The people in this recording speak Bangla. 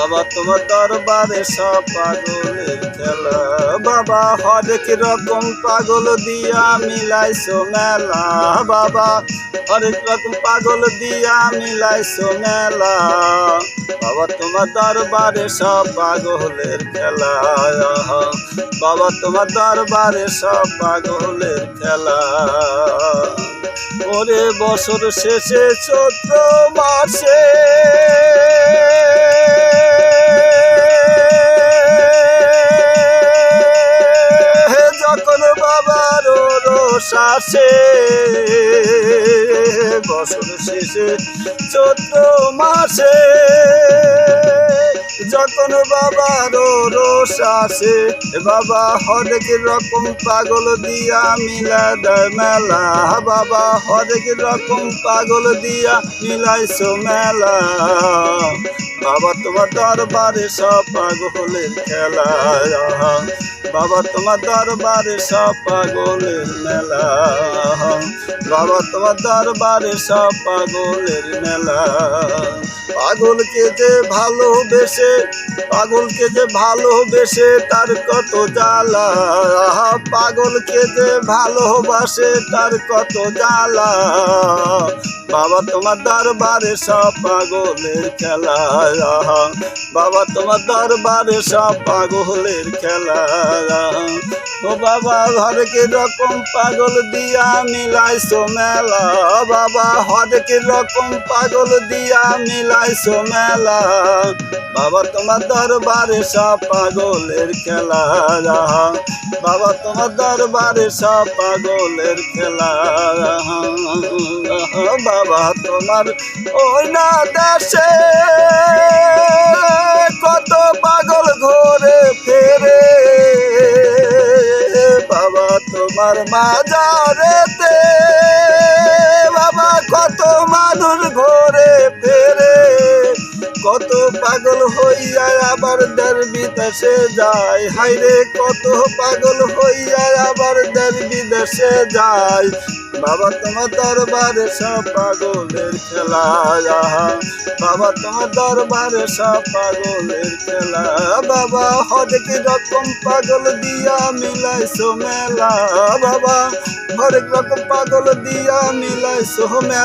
বাবা তোমার দরবারে সব পাগলের খেলা। বাবা হরেক রকম পাগল দিয়া মিলাইছো মেলা। বাবা হরেক রকম পাগল দিয়া মিলাইছো মেলা। বাবা তোমার দরবারে সব পাগলের খেলা। বাবা তোমার দরবারে সব পাগলের খেলা। ওরে বছর শেষে চৈত্র মাসে যখন বাবার রোষ আসে, বছর শেষে চৈত্র মাসে যখন বাবার রোষ আসে, বাবা হরেক রকম পাগল দিয়া মিলা দেয় মেলা। বাবা হরেক রকম পাগল দিয়া মিলাইছো মেলা। বাবা তোমার দরবারে সব পাগলের খেলা। বাবা তোমার দরবারে সব পাগলের মেলা। বাবা তোমার দরবারে সব পাগলের মেলা। পাগলকে যে ভালোবেসে, পাগলকে যে ভালোবেসে তার কত জ্বালা। পাগলকে যে ভালোবাসে তার কত জ্বালা। বাবা তোমার দরবারে সব পাগলের খেলা। বাবা তোমার দরবারে সব পাগলের খেলা। ও বাবা হরেক রকম পাগল দিয়া মিলাইছো মেলা। বাবা হরেক রকম পাগল দিয়া মিলাইছো মেলা। বাবা তোমার দরবারে সব পাগলের খেলা। বাবা তোমার দরবারে সব পাগলের খেলা। বাবা তোমার ওই না দেশে কত পাগল ঘোরে ফেরে। বাবা তোমার মাজারেতে বাবা কত মানুষ ঘোরে ফেরে। কত পাগল হইয়া আবার দেশ বিদেশে যায়। হাইরে কত পাগল হইয়া আবার দেশ বিদেশে যায়। বাবা তোমার দরবারে সব পাগলের খেলা। বাবা তোমার দরবারে সব পাগলের খেলা। বাবা হরেক রকম পাগল দিয়া মিলাইছো মেলা। বাবা হরেক রকম পাগল দিয়া মিলাইছো মেলা।